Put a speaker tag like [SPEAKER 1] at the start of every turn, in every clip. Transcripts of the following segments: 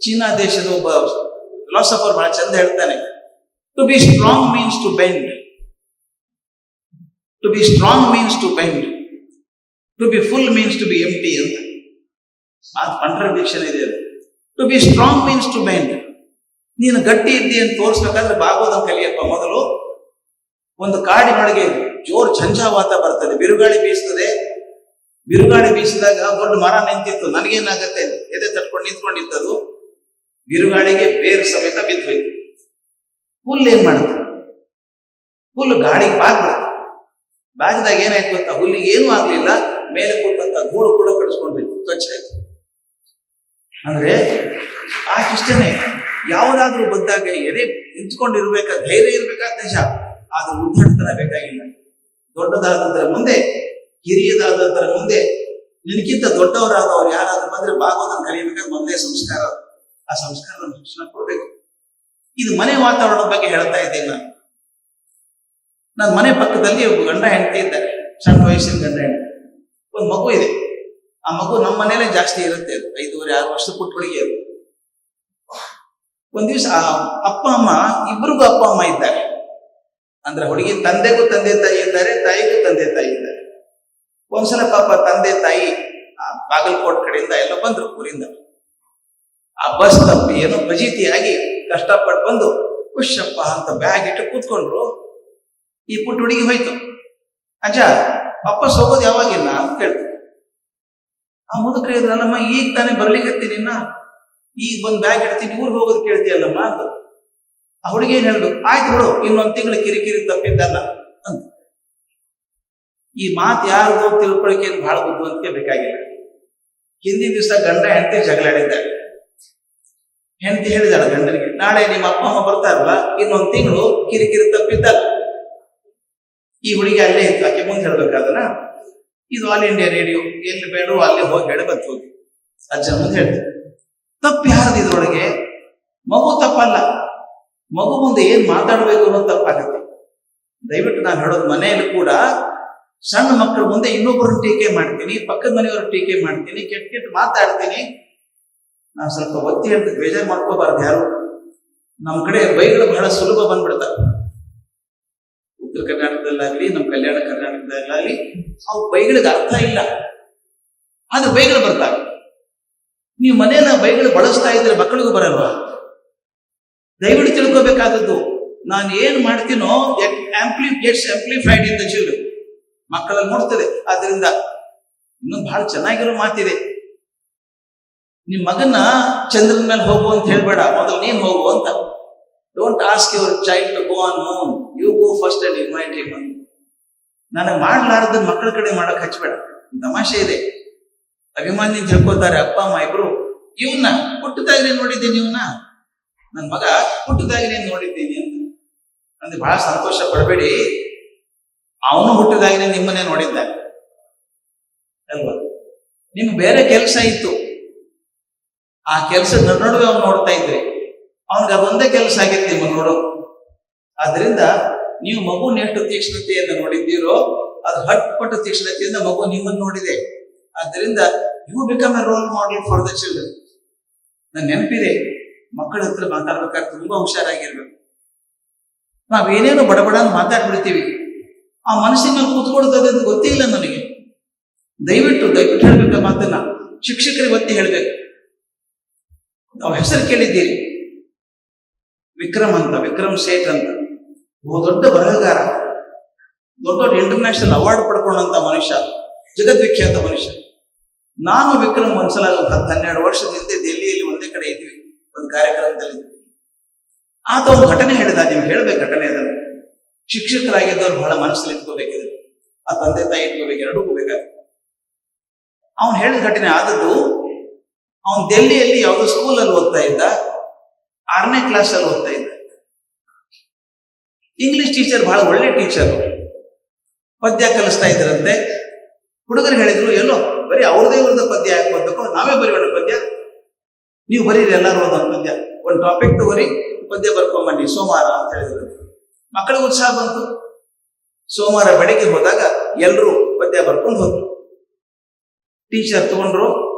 [SPEAKER 1] China ದೇಶದ ಒಬ್ಬ philosopher ಬಹಳ ಚಂದ ಹೇಳ್ತಾನೆ, to be strong means to bend, to be strong means to bend, to be full means to be empty ಅಂತ. ಆ ಕಾಂಟ್ರಡಿಕ್ಷನ್ ಇದೆ ಅದು. To be strong means to bend. ನೀನು ಗಟ್ಟಿ ಇದ್ದಿ ಅಂತ ತೋರಿಸ್ಬೇಕಾದ್ರೆ ಬಾಗೋದನ್ನು ಕಲಿಯಪ್ಪ. ಮೊದಲು ಒಂದು ಕಾಡಿನೊಳಗೆ ಜೋರ್ ಝಂझಾವಾತ ಬರ್ತದೆ, ಬಿರುಗಾಳಿ ಬೀಸ್ತದೆ. ಬಿರುಗಾಳಿ ಬೀಸಿದಾಗ ದೊಡ್ಡ ಮರ ನಿಂತಿತ್ತು, ನನಗೇನಾಗತ್ತೆ ಎದೆ ತಟ್ಕೊಂಡು ನಿಂತ್ಕೊಂಡಿತ್ತದು. ಬಿರುಗಾಳಿಗೆ ಬೇರು ಸಮೇತ ಬಿದ್ದೋಯ್ತು. ಹುಲ್ಲು ಏನ್ ಮಾಡುತ್ತೆ? ಹುಲ್ಲು ಗಾಳಿಗೆ ಬಾಗ್ಬಿಡುತ್ತೆ. ಬಾಗಿದಾಗ ಏನಾಯ್ತು ಗೊತ್ತಾ? ಹುಲ್ಲಿಗೆ ಏನೂ ಆಗ್ಲಿಲ್ಲ, ಮೇಲೆ ಕೊಟ್ಟಂತ ಗೂಡು ಕೂಡ ಕಡಿಸ್ಕೊಂಡ್ಬಿಟ್ಟು ಸ್ವಚ್ಛ ಆಯ್ತು. ಅಂದ್ರೆ ಇಷ್ಟನೇ. ಯಾವುದಾದ್ರೂ ಬಂದಾಗ ಎದೆ ನಿಂತ್ಕೊಂಡಿರ್ಬೇಕ, ಧೈರ್ಯ ಇರ್ಬೇಕಾದ ನಿಜ, ಆದ್ರೆ ಉದ್ದಾಟತನ ಬೇಕಾಗಿಲ್ಲ. ದೊಡ್ಡದಾದದ್ರ ಮುಂದೆ, ಹಿರಿಯದಾದದ್ರ ಮುಂದೆ ನಿನಗಿಂತ ದೊಡ್ಡವರಾದವ್ರು ಯಾರಾದ್ರೂ ಬಂದ್ರೆ ಬಾಗೋದನ್ನು ಕಲಿಯಬೇಕಾದ್ರೆ ಮೊದಲೇ ಸಂಸ್ಕಾರ, ಆ ಸಂಸ್ಕಾರ ಶಿಕ್ಷಣ ಕೊಡ್ಬೇಕು. ಇದು ಮನೆ ವಾತಾವರಣದ ಬಗ್ಗೆ ಹೇಳ್ತಾ ಇದ್ದೇನೆ ನಾನು. ನನ್ನ ಮನೆ ಪಕ್ಕದಲ್ಲಿ ಒಬ್ಬ ಗಂಡ ಹೆಂಡತಿ ಇದ್ದಾರೆ, ಸಣ್ಣ ವಯಸ್ಸಿನ ಗಂಡ ಹೆಂಡತಿ. ಒಂದು ಮಗು ಇದೆ. ಆ ಮಗು ನಮ್ಮ ಮನೇಲೆ ಜಾಸ್ತಿ ಇರುತ್ತೆ, ಅದು 5-6 ವರ್ಷದ ಪುಟ್ಟ ಹುಡುಗಿ ಅದು. ಒಂದ್ ದಿವ್ಸ ಆ ಅಪ್ಪ ಅಮ್ಮ ಇಬ್ರಿಗೂ ಅಪ್ಪ ಅಮ್ಮ ಇದ್ದಾರೆ. ಅಂದ್ರೆ ಹುಡುಗಿ ತಂದೆಗೂ ತಂದೆ ತಾಯಿ ಇದ್ದಾರೆ, ತಾಯಿಗೂ ತಂದೆ ತಾಯಿ ಇದ್ದಾರೆ. ಒಂದ್ಸಲ ಪಾಪ ತಂದೆ ತಾಯಿ ಬಾಗಲಕೋಟ್ ಕಡೆಯಿಂದ ಎಲ್ಲ ಬಂದ್ರು ಊರಿಂದ. ಆ ಬಸ್ ತಪ್ಪಿ ಏನೋ ಫಜೀತಿಯಾಗಿ ಕಷ್ಟಪಟ್ಟು ಬಂದು ಖುಷಪ್ಪ ಅಂತ ಬ್ಯಾಗ್ ಇಟ್ಟು ಕೂತ್ಕೊಂಡ್ರು. ಈ ಪುಟ್ಟ ಹುಡುಗಿ ಹೋಯ್ತು. ಅಜ್ಜ ವಾಪಸ್ ಹೋಗೋದು ಯಾವಾಗಿಲ್ಲ ಅಂತ ಕೇಳ್ತು. ಆ ಮುದುಕ್ರು ಹೇಳಿದ್ರಲ್ಲಮ್ಮ, ಈಗ ತಾನೇ ಬರ್ಲಿಕ್ಕತ್ತೀನಿ, ಈಗ ಬಂದ್ ಬ್ಯಾಗ್ ಇಡ್ತೀನಿ, ಊರಿಗೆ ಹೋಗೋದು ಕೇಳ್ತೀಯಲ್ಲಮ್ಮ ಅಂತ. ಆ ಹುಡುಗಿ ಏನ್ ಹೇಳ್ಬೇಕು? ಆಯ್ತು ಬಿಡು, ಇನ್ನೊಂದ್ ತಿಂಗಳು ಕಿರಿಕಿರಿ ತಪ್ಪಿದ್ದಲ್ಲ ಅಂತ. ಈ ಮಾತು ಯಾರಿಗೂ ತಿಳ್ಕೊಳಕ್ಕೆ ಬಹಳ ಬುದ್ಧಿವಂತಿಕೆ ಬೇಕಾಗಿಲ್ಲ. ಹಿಂದಿನ ದಿವಸ ಗಂಡ ಹೆಂಡತಿ ಜಗಳಾಡಿದ್ದಾರೆ. ಹೆಂಡತಿ ಹೇಳಿದಾಳ ಗಂಡನಿಗೆ, ನಾಳೆ ನಿಮ್ಮ ಅಪ್ಪ ಅಮ್ಮ ಬರ್ತಾರಲ್ಲ, ಇನ್ನೊಂದ್ ತಿಂಗಳು ಕಿರಿಕಿರಿ ತಪ್ಪಿದ್ದಲ್ಲ. ಈ ಹುಡುಗಿ ಅಲ್ಲೇ ಇತ್ತು, ಆಕೆ ಮುಂದೆ ಹೇಳ್ಬೇಕಾದನ. ಇದು ಆಲ್ ಇಂಡಿಯಾ ರೇಡಿಯೋ, ಎಲ್ಲಿ ಬೇಡ ಅಲ್ಲೇ ಹೋಗಿ ಹೇಳಿ ಬಂತು. ಹೋಗಿ ಅಜ್ಜ ಮುಂದೆ ಹೇಳ್ತಾರೆ. ತಪ್ಪು ಯಾರದು ಇದ್ರೊಳಗೆ? ಮಗು ತಪ್ಪಲ್ಲ. ಮಗು ಮುಂದೆ ಏನ್ ಮಾತಾಡ್ಬೇಕು ಅನ್ನೋದು ತಪ್ಪಾಗತ್ತೆ. ದಯವಿಟ್ಟು ನಾನು ಹೇಳೋದು, ಮನೆಯಲ್ಲಿ ಕೂಡ ಸಣ್ಣ ಮಕ್ಕಳ ಮುಂದೆ ಇನ್ನೊಬ್ಬರನ್ನ ಟೀಕೆ ಮಾಡ್ತೀನಿ, ಪಕ್ಕದ ಮನೆಯವ್ರ ಟೀಕೆ ಮಾಡ್ತೀನಿ, ಕೆಟ್ಟ ಕೆಟ್ಟ ಮಾತಾಡ್ತೀನಿ. ನಾನು ಸ್ವಲ್ಪ ಒತ್ತಿ ಹೇಳ್ತೀನಿ, ಬೇಜಾರು ಮಾಡ್ಕೋಬಾರ್ದು ಯಾರು. ನಮ್ಮ ಕಡೆ ಬೈಗಳು ಬಹಳ ಸುಲಭ ಬಂದ್ಬಿಡ್ತಾರೆ. ಉತ್ತರ ಕರ್ನಾಟಕದಲ್ಲಾಗ್ಲಿ, ನಮ್ಮ ಕಲ್ಯಾಣ ಕರ್ನಾಟಕದಲ್ಲಾಗ್ಲಿ, ಅವು ಬೈಗಳಿಗೆ ಅರ್ಥ ಇಲ್ಲ, ಆದ್ರೆ ಬೈಗಳು ಬರ್ತಾವೆ. ನೀವು ಮನೆಯಲ್ಲ ಬೈಗಳು ಬಳಸ್ತಾ ಇದ್ರೆ ಮಕ್ಕಳಿಗೂ ಬರಲ್ವಾ? ದಯವಿಟ್ಟು ತಿಳ್ಕೋಬೇಕಾದದ್ದು, ನಾನು ಏನ್ ಮಾಡ್ತೀನೋ gets amplified in the children. ಮಕ್ಕಳಲ್ಲಿ ನೋಡ್ತದೆ. ಆದ್ರಿಂದ ಇನ್ನೊಂದು ಬಹಳ ಚೆನ್ನಾಗಿರೋ ಮಾತಿದೆ, ನಿಮ್ ಮಗನ ಚಂದ್ರನ ಮೇಲೆ ಹೋಗು ಅಂತ ಹೇಳ್ಬೇಡ, ಮೊದಲು ನೀನ್ ಹೋಗು ಅಂತ. Don't ask your child to go on moon, you go first and invite him ಅಂತ. ನನಗೆ ಮಾಡ್ಲಾರ್ದ ಮಕ್ಕಳ ಕಡೆ ಮಾಡಕ್ ಹಚ್ಬೇಡ. ತಮಾಷೆ ಇದೆ. ಅಭಿಮಾನಿ ತಿಳ್ಕೊತಾರೆ ಅಪ್ಪ ಅಮ್ಮ ಇಬ್ರು. ಇವನ್ನ ಹುಟ್ಟದಾಗಿ ನೋಡಿದ್ದೀನಿ, ಇವನ್ನ ನನ್ನ ಮಗ ಹುಟ್ಟದಾಗಿ ನೋಡಿದ್ದೀನಿ ಅಂತ ಅಂದ್ರೆ ಬಹಳ ಸಂತೋಷ ಪಡಬೇಡಿ. ಅವನು ಹುಟ್ಟದಾಗಿ ನಿಮ್ಮನ್ನೇ ನೋಡಿದ್ದ ಅಲ್ವಾ? ನಿಮ್ಗೆ ಬೇರೆ ಕೆಲಸ ಇತ್ತು, ಆ ಕೆಲಸ ನಡುವೆ ಅವ್ನು ನೋಡ್ತಾ ಇದ್ರಿ. ಅವನಿಗೆ ಅದೊಂದೇ ಕೆಲಸ ಆಗಿತ್ತು ನಿಮ್ಮನ್ನು ನೋಡೋ. ಆದ್ರಿಂದ ನೀವು ಮಗುನ ಎಷ್ಟು ತೀಕ್ಷ್ಣತೆಯಿಂದ ನೋಡಿದ್ದೀರೋ, ಅದು ಹಟ್ಪಟ್ಟು ತೀಕ್ಷ್ಣತೆಯಿಂದ ಮಗು ನಿಮ್ಮನ್ನು ನೋಡಿದೆ. ಆದ್ದರಿಂದ you become a role model for the children. ನನ್ ನೆನಪಿದೆ, ಮಕ್ಕಳ ಹತ್ರ ಮಾತಾಡ್ಬೇಕಾದ್ರೆ ತುಂಬಾ ಹುಷಾರಾಗಿರ್ಬೇಕು. ನಾವೇನೇನು ಬಡಬಡ ಮಾತಾಡ್ಬಿಡ್ತೀವಿ, ಆ ಮನಸ್ಸಿನ ಮೇಲೆ ಕೂತ್ಕೊಳ್ತದೆ ಅಂತ ಗೊತ್ತೇ ಇಲ್ಲ ನನಗೆ. ದಯವಿಟ್ಟು ಹೇಳ್ಬೇಕ ಮಾತನ್ನ ಶಿಕ್ಷಕರಿಗೆ ಒತ್ತಿ ಹೇಳ್ಬೇಕು. ನಾವು ಹೆಸರು ಕೇಳಿದ್ದೀರಿ, ವಿಕ್ರಮ್ ಅಂತ, ವಿಕ್ರಮ್ ಸೇಠ್ ಅಂತ, ದೊಡ್ಡ ಬರಹಗಾರ, ದೊಡ್ಡ ದೊಡ್ಡ ಇಂಟರ್ನ್ಯಾಷನಲ್ ಅವಾರ್ಡ್ ಪಡ್ಕೊಂಡಂತ ಮನುಷ್ಯ, ಜಗದ್ವಿಖ್ಯಾತ ಮನುಷ್ಯ. ನಾನು ವಿಕ್ರಮ್ ಒಂದ್ಸಲ 10-12 ವರ್ಷದ ಹಿಂದೆ ದೆಹಲಿಯಲ್ಲಿ ಒಂದೇ ಕಡೆ ಇದ್ವಿ, ಒಂದು ಕಾರ್ಯಕ್ರಮದಲ್ಲಿ. ಆತ ಒಂದು ಘಟನೆ ಹೇಳಿದ, ನಿಮ್ಗೆ ಹೇಳ್ಬೇಕು ಘಟನೆ ಅದನ್ನು. ಶಿಕ್ಷಕರಾಗಿದ್ದವ್ರು ಬಹಳ ಮನಸ್ಸಲ್ಲಿ ಇಟ್ಕೋಬೇಕಿದೆ, ಆ ತಂದೆ ತಾಯಿ ಇಟ್ಕೋಬೇಕು, ಎರಡೂ ಬೇಕಾಗುತ್ತೆ. ಅವನು ಹೇಳಿದ ಘಟನೆ ಆದದ್ದು, ಅವನು ದೆಹಲಿಯಲ್ಲಿ ಯಾವುದೋ ಸ್ಕೂಲಲ್ಲಿ ಓದ್ತಾ ಇದ್ದ, 6ನೇ ಕ್ಲಾಸಲ್ಲಿ ಓದ್ತಾ ಇದ್ದ. ಇಂಗ್ಲಿಷ್ ಟೀಚರ್ ಬಹಳ ಒಳ್ಳೆ ಟೀಚರ್, ಪದ್ಯ ಕಲಿಸ್ತಾ ಇದ್ರಂತೆ. ಹುಡುಗರು ಹೇಳಿದ್ರು, ಎಲ್ಲೋ ಬರೀ ಅವ್ರದೇ ಪದ್ಯ ಯಾಕೆ ಓದಬೇಕು, ನಾವೇ ಬರೀಯೋಣ ಪದ್ಯ, ನೀವು ಬರೀರಿ ಎಲ್ಲರೂ ಓದೋದು ಪದ್ಯ, ಒಂದು ಟಾಪಿಕ್ ತಗೋರಿ, ಪದ್ಯ ಬರ್ಕೊಂಬನ್ನಿ ಸೋಮವಾರ ಅಂತ ಹೇಳಿದ್ರು. ಮಕ್ಕಳಿಗೆ ಉತ್ಸಾಹ ಬಂತು. ಸೋಮವಾರ ಬೆಳಗ್ಗೆ ಹೋದಾಗ ಎಲ್ಲರೂ ಪದ್ಯ ಬರ್ಕೊಂಡು ಹೋದ್ರು. ಟೀಚರ್ ತಗೊಂಡ್ರು,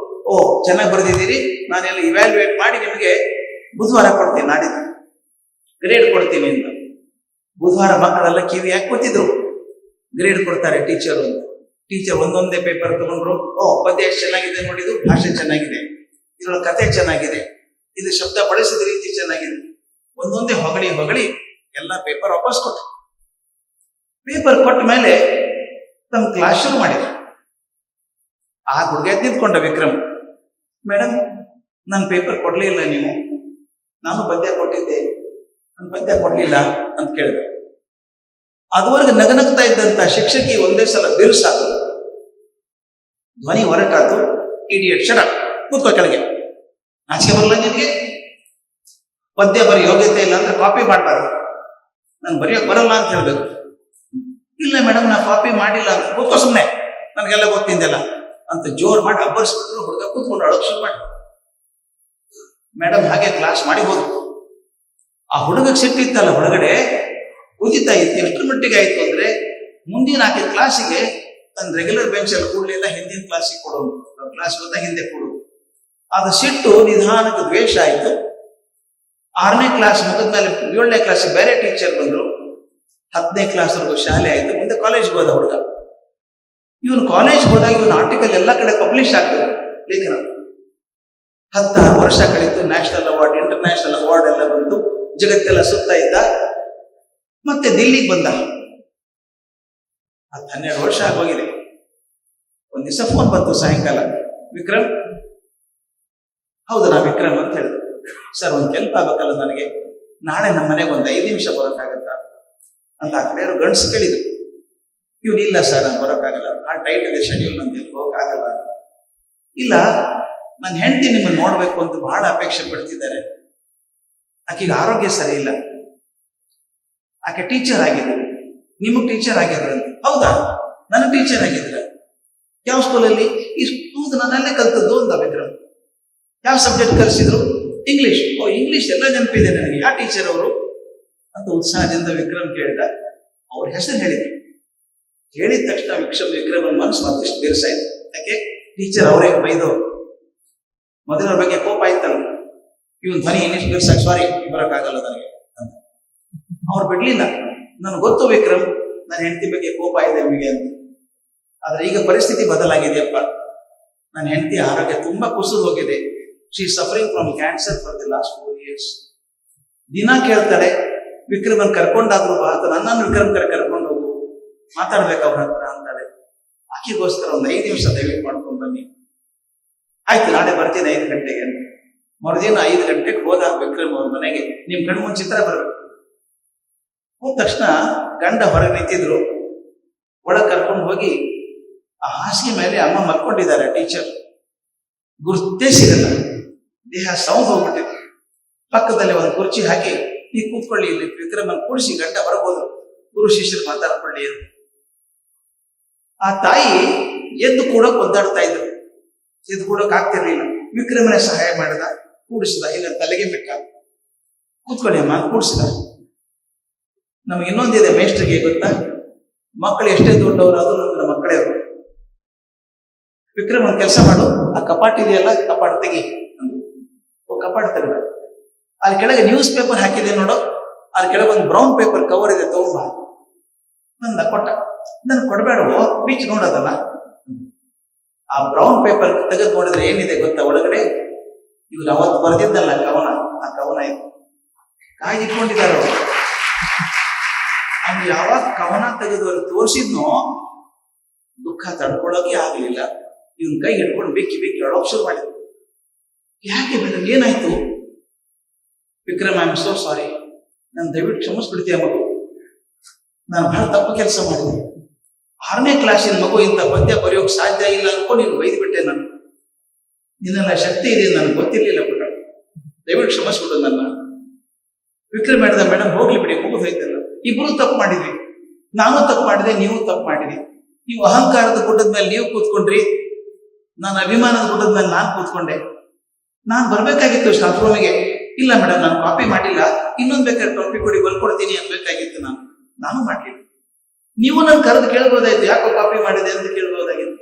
[SPEAKER 1] ಓ ಚೆನ್ನಾಗಿ ಬರೆದಿದ್ದೀರಿ, ನಾನೆಲ್ಲ ಇವ್ಯಾಲ್ಯೂಯೇಟ್ ಮಾಡಿ ನಿಮಗೆ ಬುಧವಾರ ಕೊಡ್ತೀನಿ, ನಾಡಿದ್ದು ಗ್ರೇಡ್ ಕೊಡ್ತೀನಿ ಅಂತ. ಬುಧವಾರ ಮಕ್ಕಳೆಲ್ಲ ಕಿವಿ ಹಾಕಿ ಕೂತಿದ್ರು, ಗ್ರೇಡ್ ಕೊಡ್ತಾರೆ ಟೀಚರ್ ಅಂತ. ಟೀಚರ್ ಒಂದೊಂದೇ ಪೇಪರ್ ತಗೊಂಡ್ರು. ಓ ಪದ್ಯ ಎಷ್ಟು ಚೆನ್ನಾಗಿದೆ ನೋಡಿದ್ದು, ಭಾಷೆ ಚೆನ್ನಾಗಿದೆ, ಇದ್ರೊಳಗೆ ಕತೆ ಚೆನ್ನಾಗಿದೆ, ಇದು ಶಬ್ದ ಬಳಸಿದ ರೀತಿ ಚೆನ್ನಾಗಿದೆ, ಒಂದೊಂದೇ ಹೊಗಳಿ ಹೊಗಳಿ ಎಲ್ಲ ಪೇಪರ್ ವಾಪಸ್ ಕೊಟ್ಟರು. ಪೇಪರ್ ಕೊಟ್ಟ ಮೇಲೆ ತಮ್ಮ ಕ್ಲಾಸ್ ಶುರು ಮಾಡಿದ್ರು. ಆ ಹುಡುಗ ನಿಂತ್ಕೊಂಡ ವಿಕ್ರಮ್, ಮೇಡಮ್ ನನ್ನ ಪೇಪರ್ ಕೊಡ್ಲಿಲ್ಲ ನೀವು, ನಾನು ಪದ್ಯ ಕೊಟ್ಟಿದ್ದೆ, ನನ್ನ ಪದ್ಯ ಕೊಡ್ಲಿಲ್ಲ ಅಂತ ಕೇಳಿದೆ. ಅದುವರೆಗೆ ನಗನಗ್ತಾ ಇದ್ದಂತ ಶಿಕ್ಷಕಿ ಒಂದೇ ಸಲ ಬಿರುಸಾತು, ಧ್ವನಿ ಹೊರಟಾತು, ಇಡಿಯಟ್ ಶಡ ಕೂತ್ಕೋ ಕೆಳಗೆ, ನಾಚಿಕೆ ಬರಲ್ಲ ನಿನಗೆ? ಪದ್ಯ ಬರೀ ಯೋಗ್ಯತೆ ಇಲ್ಲ ಅಂದ್ರೆ ಕಾಪಿ ಮಾಡಬಾರ್ದು, ನಾನು ಬರೆಯೋಕೆ ಬರಲ್ಲ ಅಂತ ಹೇಳ್ಬೇಕು. ಇಲ್ಲ ಮೇಡಮ್ ನಾ ಕಾಪಿ ಮಾಡಿಲ್ಲ ಅಂತ, ಕೂತ್ಕೋ ಸುಮ್ಮನೆ, ನನಗೆಲ್ಲ ಗೊತ್ತಿದ್ದೆಲ್ಲ ಅಂತ ಜೋರ್ ಮಾಡಿ ಅಬ್ಬರಿಸ್ಬಿಟ್ರು. ಹುಡುಗ ಕೂತ್ಕೊಂಡು ಅಳೋಕ್ ಶುರು ಮಾಡಿ. ಮೇಡಮ್ ಹಾಗೆ ಕ್ಲಾಸ್ ಮಾಡಿ ಹೋದ್ರು. ಆ ಹುಡುಗಕ್ಕೆ ಸಿಟ್ಟಿತ್ತಲ್ಲ ಹೊರಗಡೆ ಕುದಿತಾ ಇತ್ತು. ಎಷ್ಟರ ಮಟ್ಟಿಗೆ ಆಯ್ತು ಅಂದ್ರೆ ಮುಂದಿನ ಆಕೆ ಕ್ಲಾಸಿಗೆ ತನ್ನ ರೆಗ್ಯುಲರ್ ಬೆಂಚ್ ಅಲ್ಲಿ ಕೂಡಲಿಲ್ಲ, ಹಿಂದಿನ ಕ್ಲಾಸಿಗೆ ಕೊಡೋದು, ಕ್ಲಾಸ್ ಬಂದ ಹಿಂದೆ ಕೊಡೋದು. ಅದು ಸಿಟ್ಟು ನಿಧಾನಕ್ಕೆ ದ್ವೇಷ ಆಯ್ತು. 6ನೇ ಕ್ಲಾಸ್ ಮುಗಿದ್ಮೇಲೆ 7ನೇ ಕ್ಲಾಸಿಗೆ ಬೇರೆ ಟೀಚರ್ ಬಂದ್ರು. 10ನೇ ಕ್ಲಾಸ್ವರೆಗೂ ಶಾಲೆ ಆಯ್ತು. ಮುಂದೆ ಕಾಲೇಜ್ಗೆ ಹೋದ ಹುಡುಗ. ಇವನು ಕಾಲೇಜ್ ಹೋದಾಗ ಇವನು ಆರ್ಟಿಕಲ್ ಎಲ್ಲ ಕಡೆ ಪಬ್ಲಿಷ್ ಆಗ್ತದೆ, ಲೇಖನ. 16 ವರ್ಷ ಕಳೀತು. ನ್ಯಾಷನಲ್ ಅವಾರ್ಡ್, ಇಂಟರ್ನ್ಯಾಷನಲ್ ಅವಾರ್ಡ್ ಎಲ್ಲ ಬಂತು, ಜಗತ್ತೆಲ್ಲ ಸುತ್ತಾ ಇದ್ದ. ಮತ್ತೆ ದಿಲ್ಲಿಗೆ ಬಂದ. 12 ವರ್ಷ ಆಗೋಗಿದೆ. ಒಂದ್ ದಿವಸ ಫೋನ್ ಬಂತು ಸಾಯಂಕಾಲ, ವಿಕ್ರಮ್. ಹೌದು ನಾ ವಿಕ್ರಮ್ ಅಂತ ಹೇಳಿದ್ರು. ಸರ್ ಒಂದ್ ಕೆಲ್ಸ ಆಗ್ಬೇಕಲ್ಲ ನನಗೆ, ನಾಳೆ ನಮ್ಮ ಮನೆಗೆ ಒಂದು 5 ನಿಮಿಷ ಬರೋಕ್ಕಾಗತ್ತಾ ಅಂತ ಆ ಕಡೆ ಗಂಡ್ಸ್ ಕೇಳಿದ್ರು. ಇವ್ನು ಇಲ್ಲ ಸರ್ ನಾನು ಬರೋಕ್ಕಾಗಲ್ಲ, ಆ ಟೈಟ್ ಇದೆ ಶೆಡ್ಯೂಲ್, ನಂಗೆ ಹೋಗಕ್ಕಾಗಲ್ಲ. ಇಲ್ಲ ನನ್ನ ಹೆಂಡತಿ ನಿಮ್ಮನ್ನು ನೋಡ್ಬೇಕು ಅಂತ ಬಹಳ ಅಪೇಕ್ಷೆ ಪಡ್ತಿದ್ದಾರೆ, ಆಕೆಗೆ ಆರೋಗ್ಯ ಸರಿ ಇಲ್ಲ, ಆಕೆ ಟೀಚರ್ ಆಗಿದ್ರು, ನಿಮಗ್ ಟೀಚರ್ ಆಗಿದ್ರು ಅಂತ. ಹೌದಾ ನನಗೆ ಟೀಚರ್ ಆಗಿದ್ರ? ಯಾವ ಸ್ಕೂಲಲ್ಲಿ? ಈ ಸ್ಕೂಲ್ ನನ್ನಲ್ಲೇ ಕಲ್ತದ್ದು ಅಂತ ವಿಕ್ರಮ್. ಯಾವ ಸಬ್ಜೆಕ್ಟ್ ಕಲಿಸಿದ್ರು? ಇಂಗ್ಲಿಷ್. ಓ ಇಂಗ್ಲಿಷ್ ಎಲ್ಲ ನೆನಪಿದೆ ನನಗೆ, ಯಾವ ಟೀಚರ್ ಅವರು ಅಂತ ಉತ್ಸಾಹದಿಂದ ವಿಕ್ರಮ್ ಕೇಳಿದ. ಅವ್ರ ಹೆಸರು ಹೇಳಿದ್ರು. ಹೇಳಿದ ತಕ್ಷಣ ವಿಕ್ರಮನ ಮನಸ್ಸು ಮತ್ತಿಷ್ಟು ಬಿರುಸಾಯ್ತು. ಯಾಕೆ? ಟೀಚರ್ ಅವರೇ ಬೈದವರು, ಮೊದಲರ ಬಗ್ಗೆ ಕೋಪ ಆಯ್ತಲ್ಲ. ಇವನ್ ಧ್ವನಿ ಇನ್ನಿಷ್ಟು ಬಿರ್ಸಾಕ್, ಸಾರಿ ಬರೋಕ್ಕಾಗಲ್ಲ ನನಗೆ ಅಂತ. ಅವ್ರು ಬಿಡ್ಲಿಲ್ಲ. ನನಗೆ ಗೊತ್ತು ವಿಕ್ರಮ್, ನನ್ನ ಹೆಂಡತಿ ಬಗ್ಗೆ ಕೋಪ ಇದೆ ನಿಮಗೆ ಅಂತ, ಆದ್ರೆ ಈಗ ಪರಿಸ್ಥಿತಿ ಬದಲಾಗಿದೆಯಪ್ಪ. ನನ್ನ ಹೆಂಡತಿ ಆರೋಗ್ಯ ತುಂಬಾ ಕುಸಿದು ಹೋಗಿದೆ. She suffering from cancer for the last 4 years. ದಿನ ಕೇಳ್ತಾಳೆ, ವಿಕ್ರಮನ್ ಕರ್ಕೊಂಡಾದ್ರು ಬಾ ಅಂತ. ನನ್ನನ್ನು ವಿಕ್ರಮ್ ಕರ್ಕೊಂಡು ಹೋಗು, ಮಾತಾಡ್ಬೇಕು ಅವ್ರ ಹತ್ರ ಅಂತಾಳೆ. ಆಕೆಗೋಸ್ಕರ ಒಂದು 5 ನಿಮಿಷ ದಯವಿಟ್ಟು ಮಾಡ್ಕೊಂಡು ಬನ್ನಿ. ಆಯ್ತು ನಾಳೆ ಬರ್ತೀನಿ 5 ಗಂಟೆಗೆ ಅಂತ. ಮರುದಿನ 5 ಗಂಟೆಗೆ ಹೋದ ವಿಕ್ರಮ್ ಅವ್ರ ಮನೆಗೆ. ನಿಮ್ ಕಣ್ಣು ಮುಂದೆ ಚಿತ್ರ ಬರ್ಬೇಕು. ಹೋದ ತಕ್ಷಣ ಗಂಡ ಹೊರಗೆ ನಿಂತಿದ್ರು. ಒಳಗೆ ಕರ್ಕೊಂಡು ಹೋಗಿ ಆ ಹಾಸಿಗೆ ಮೇಲೆ ಅಮ್ಮ ಮಲ್ಕೊಂಡಿದ್ದಾರೆ ಟೀಚರ್. ಗುರ್ತೇ ಸಿಗಲ್ಲ, ದೇಹ ಸೌಂಡ್ ಹೋಗ್ಬಿಟ್ಟಿದೆ. ಪಕ್ಕದಲ್ಲಿ ಒಂದು ಕುರ್ಚಿ ಹಾಕಿ, ನೀ ಕೂತ್ಕೊಳ್ಳಿ ಇಲ್ಲಿ ವಿಕ್ರಮನ್ ಕೂಡಿಸಿ ಗಂಡ ಹೊರಗೆ ಹೋದ್ರು. ಗುರು ಶಿಷ್ಯರು ಮಾತಾಡ್ಕೊಳ್ಳಿ ಅಂತ. ಆ ತಾಯಿ ಎದ್ದು ಕೂಡ ಒದ್ದಾಡ್ತಾ ಇದ್ರು. ಎದ್ದು ಕೂಡಕ್ ಆಗ್ತಿರ್ಲಿಲ್ಲ. ವಿಕ್ರಮನೇ ಸಹಾಯ ಮಾಡಿದ, ಕೂಡಿಸಿದ. ಇಲ್ಲ ತಲೆಗೆ ಬಿಟ್ಟ. ಕೂತ್ಕೊಳ್ಳಿ ಅಮ್ಮ ಕೂಡಿಸಿದ. ನಮ್ಗೆ ಇನ್ನೊಂದಿದೆ ಮೇಷ್ಟ್ರಿಗೆ ಗೊತ್ತಾ, ಮಕ್ಕಳು ಎಷ್ಟೇ ದೊಡ್ಡವರು ಅದು ನಮ್ಮ ಮಕ್ಕಳೇ ಅವರು. ವಿಕ್ರಮ್ ಒಂದು ಕೆಲಸ ಮಾಡು, ಆ ಕಪಾಟ್ ಇದೆಯಲ್ಲ ಕಪಾಟ್ ತೆಗಿ. ಕಪಾಟ್ ತೆಗೆದ. ಅಲ್ಲಿ ಕೆಳಗೆ ನ್ಯೂಸ್ ಪೇಪರ್ ಹಾಕಿದೆ ನೋಡು, ಅದ್ರ ಕೆಳಗೆ ಒಂದು ಬ್ರೌನ್ ಪೇಪರ್ ಕವರ್ ಇದೆ, ತಗೊಂಬ ನಂದ ಕೊಟ್ಟ. ನನ್ ಕೊಡ್ಬೇಡವೋ, ಬೀಚ್ ನೋಡೋದಲ್ಲ. ಆ ಬ್ರೌನ್ ಪೇಪರ್ ತೆಗೆದು ನೋಡಿದ್ರೆ ಏನಿದೆ ಗೊತ್ತಾ ಒಳಗಡೆ? ಇವ್ರು ಅವತ್ತು ಬರೆದಿದ್ದಲ್ಲ ಕವನ, ಆ ಕವನ ಇದು ಕಾಯ್ದಿಟ್ಕೊಂಡಿದ್ದಾರೆ ಅವರು. ಅವ್ನು ಯಾವಾಗ ಕವನ ತೆಗೆದು ಅವ್ರು ತೋರಿಸಿದ್ನೋ ದುಃಖ ತಡ್ಕೊಳ್ಳೋಕೆ ಆಗ್ಲಿಲ್ಲ. ಇವನ್ ಕೈ ಹಿಡ್ಕೊಂಡು ಬಿಕ್ಕಿ ಬಿಕ್ಕಿ ಅಳೋಕ್ ಶುರು ಮಾಡಿದ್ರು. ಯಾಕೆ ಮೇಡಮ್ ಏನಾಯ್ತು? Vikram I am so sorry, ನಾನು ದಯವಿಟ್ಟು ಕ್ಷಮಿಸ್ಬಿಡ್ತೀಯ ಮಗು, ನಾನು ಬಹಳ ತಪ್ಪು ಕೆಲಸ ಮಾಡಿದೆ. 6ನೇ ಕ್ಲಾಸಿನ ಮಗು ಇಂಥ ಪದ್ಯ ಬರೆಯೋಕ್ ಸಾಧ್ಯ ಇಲ್ಲ ಅನ್ಕೊಂಡು ನೀನು ಬೈದ್ಬಿಟ್ಟೆ. ನಾನು ನಿನ್ನೆಲ್ಲ ಶಕ್ತಿ ಇದೆ ನನಗೆ ಗೊತ್ತಿರ್ಲಿಲ್ಲ ಬಿಡ, ದಯವಿಟ್ಟು ಕ್ಷಮಿಸ್ಬಿಡು ನನ್ನ. ವಿಕ್ರಮ್ ಹೇಳಿದ, ಮೇಡಮ್ ಹೋಗ್ಲಿ ಬಿಡಿ, ಮುಗಿದು ಹೋಯ್ತಲ್ಲ. ಇಬ್ರು ತಪ್ಪು ಮಾಡಿದ್ವಿ, ನಾನು ತಪ್ಪು ಮಾಡಿದೆ, ನೀವು ತಪ್ಪು ಮಾಡಿದ್ವಿ. ನೀವು ಅಹಂಕಾರದ ಗುಡ್ಡದ ಮೇಲೆ ನೀವು ಕೂತ್ಕೊಂಡ್ರಿ, ನಾನು ಅಭಿಮಾನದ ಗುಡ್ಡದ ಮೇಲೆ ನಾನು ಕೂತ್ಕೊಂಡೆ. ನಾನು ಬರ್ಬೇಕಾಗಿತ್ತು ಸ್ಟಾಫ್ ರೂಮಿಗೆ. ಇಲ್ಲ ಮೇಡಮ್ ನಾನು ಕಾಪಿ ಮಾಡಿಲ್ಲ, ಇನ್ನೊಂದು ಬೇಕಾದ್ರೆ ಕಾಪಿ ಕೊಡಿ ಬರ್ಕೊಡ್ತೀನಿ ಅನ್ಬೇಕಾಗಿತ್ತು. ನಾನು ಮಾಡ್ಲಿಲ್ಲ. ನೀವು ನನ್ನ ಕರೆದು ಕೇಳ್ಬೋದಾಯ್ತು, ಯಾಕೋ ಕಾಪಿ ಮಾಡಿದೆ ಅಂತ ಕೇಳ್ಬೋದಾಗಿತ್ತು.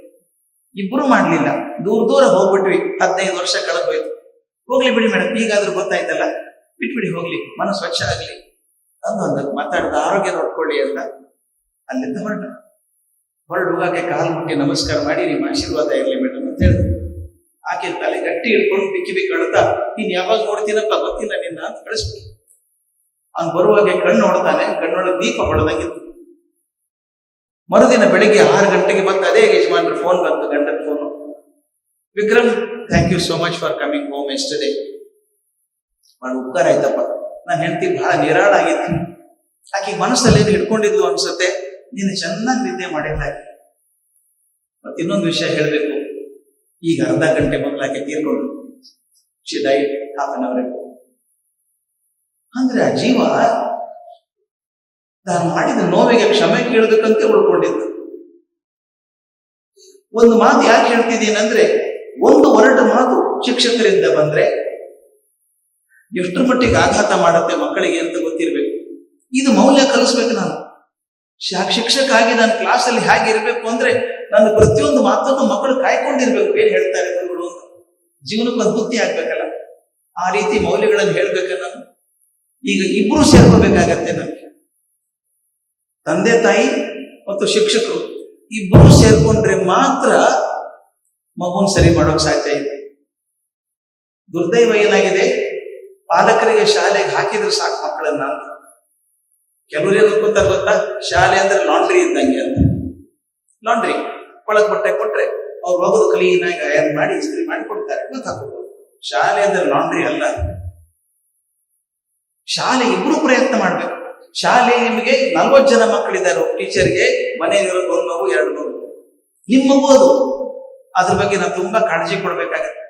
[SPEAKER 1] ಇಬ್ರು ಮಾಡ್ಲಿಲ್ಲ, ದೂರ ದೂರ ಹೋಗ್ಬಿಟ್ವಿ. 15 ವರ್ಷ ಕಳೆದೋಯ್ತು. ಹೋಗ್ಲಿ ಬಿಡಿ ಮೇಡಮ್, ಈಗಾದ್ರೂ ಗೊತ್ತಾಯ್ತಲ್ಲ, ಬಿಟ್ಬಿಡಿ ಹೋಗ್ಲಿ, ಮನಸ್ಸು ಸ್ವಚ್ಛ ಆಗ್ಲಿ ಅಂದೊಂದು ಮಾತಾಡಿದ, ಆರೋಗ್ಯ ನೋಡ್ಕೊಳ್ಳಿ ಅಂತ ಅಲ್ಲಿಂದ ಹೊರಡುವಾಗೆ ಕಾಲು ಮುಟ್ಟಿ ನಮಸ್ಕಾರ ಮಾಡಿ, ನಿಮ್ಮ ಆಶೀರ್ವಾದ ಇರಲಿ ಮೇಡಮ್ ಅಂತ ಹೇಳಿದ್ರು. ಆಕೆ ತಲೆ ಗಟ್ಟಿ ಹಿಡ್ಕೊಂಡು ಬಿಕ್ಕಿ ಬಿಕ್ಕಿ ಅಳ್ತಾ, ನೀನ್ ಯಾವಾಗ ನೋಡ್ತೀನಪ್ಪ ಗೊತ್ತಿಲ್ಲ ನಿನ್ನ ಅಂತ ಕಳಿಸ್ಬಿಟ್ಟು. ಅವ್ನು ಬರುವಾಗೆ ಕಣ್ಣು ನೋಡ್ತಾನೆ, ಕಣ್ಣೊಳಗೆ ದೀಪ ಹೊಡೆದಂಗಿತ್ತು. ಮರುದಿನ ಬೆಳಿಗ್ಗೆ 6 ಗಂಟೆಗೆ ಮತ್ತೆ ಅದೇ ಯಜಮಾನ್ರ ಫೋನ್ ಬಂತು, ಗಂಡನ phone. Vikram, thank you so much for coming home yesterday. ಬಹಳ ಉಪಕಾರ ಆಯ್ತಪ್ಪ, ನಾನು ಹೆಂಡತಿ ಬಹಳ ನಿರಾಳಾಗಿತ್ತು, ಆಕೆ ಮನಸ್ಸಲ್ಲಿ ಏನು ಹಿಡ್ಕೊಂಡಿದ್ಲು ಅನ್ಸುತ್ತೆ, ನೀನು ಚೆನ್ನಾಗಿ ನಿದ್ದೆ ಮಾಡಿಲ್ಲ. ಮತ್ತೆ ಇನ್ನೊಂದು ವಿಷಯ ಹೇಳ್ಬೇಕು, ಈಗ ಅರ್ಧ ಗಂಟೆ ಮೊದಲು ಆಕೆ ತೀರ್ಕೊಂಡು, she died half an hour ago. ಅಂದ್ರೆ ಆ ಜೀವ ನಾನು ಮಾಡಿದ ನೋವಿಗೆ ಕ್ಷಮೆ ಕೇಳಬೇಕಂತೆ ಉಳ್ಕೊಂಡಿದ್ದು. ಒಂದು ಮಾತು ಯಾಕೆ ಹೇಳ್ತಿದ್ದೀನಂದ್ರೆ, ಒಂದು ಒರಟು ಮಾತು ಶಿಕ್ಷಕರಿಂದ ಬಂದ್ರೆ ಎಷ್ಟರ ಮಟ್ಟಿಗೆ ಆಘಾತ ಮಾಡುತ್ತೆ ಮಕ್ಕಳಿಗೆ ಅಂತ ಗೊತ್ತಿರ್ಬೇಕು. ಇದು ಮೌಲ್ಯ ಕಲಿಸ್ಬೇಕು. ನಾನು ಶಿಕ್ಷಕ ಆಗಿ ನಾನು ಕ್ಲಾಸಲ್ಲಿ ಹೇಗಿರ್ಬೇಕು ಅಂದ್ರೆ, ನನ್ನ ಪ್ರತಿಯೊಂದು ಮಾತನ್ನು ಮಕ್ಕಳು ಕಾಯ್ಕೊಂಡಿರ್ಬೇಕು, ಏನ್ ಹೇಳ್ತಾರೆ ಗುರುಗಳು ಅಂತ. ಜೀವನಕ್ಕೆ ಒಂದು ಬುದ್ಧಿ ಆಗ್ಬೇಕಲ್ಲ, ಆ ರೀತಿ ಮೌಲ್ಯಗಳನ್ನು ಹೇಳ್ಬೇಕಲ್ಲ. ನಾನು ಈಗ ಇಬ್ರು ಸೇರ್ಕೋಬೇಕಾಗತ್ತೆ. ನಮ್ಗೆ ತಂದೆ ತಾಯಿ ಮತ್ತು ಶಿಕ್ಷಕರು ಇಬ್ಬರು ಸೇರ್ಕೊಂಡ್ರೆ ಮಾತ್ರ ಮಗುನ್ ಸರಿ ಮಾಡೋಕ್ ಸಾಧ್ಯ ಇದೆ. ದುರ್ದೈವ ಏನಾಗಿದೆ, ಪಾಲಕರಿಗೆ ಶಾಲೆಗೆ ಹಾಕಿದ್ರೆ ಸಾಕು ಮಕ್ಕಳನ್ನ ಅಂತ. ಕೆಲವರು ಏನು ಅನ್ಕೋತಾರೆ ಗೊತ್ತಾ, ಶಾಲೆ ಅಂದ್ರೆ ಲಾಂಡ್ರಿ ಇದ್ದಂಗೆ ಅಂತ. ಲಾಂಡ್ರಿ ಒಳಗ್ ಬಟ್ಟೆ ಕೊಟ್ರೆ ಅವ್ರು ಹೋಗೋದು ಕ್ಲೀನಾಗಿ ಅಯರ್ನ್ ಮಾಡಿ ಇಸ್ತ್ರಿ ಮಾಡಿ ಕೊಡ್ತಾರೆ, ಗೊತ್ತಾಗ್ಬೋದು. ಶಾಲೆ ಅಂದ್ರೆ ಲಾಂಡ್ರಿ ಅಲ್ಲ. ಶಾಲೆ ಇಬ್ರು ಪ್ರಯತ್ನ ಮಾಡ್ಬೇಕು. ಶಾಲೆ ನಿಮಗೆ 40 ಜನ ಮಕ್ಕಳಿದ್ದಾರೆ, ಟೀಚರ್ಗೆ ಮನೆಯಲ್ಲಿರೋದು 1 ಮಗು 2 ಮಗು, ನಿಮ್ಮ ಮಗು ಅದು. ಅದ್ರ ಬಗ್ಗೆ ನಾವು ತುಂಬಾ ಕಾಳಜಿ ಕೊಡ್ಬೇಕಾಗತ್ತೆ.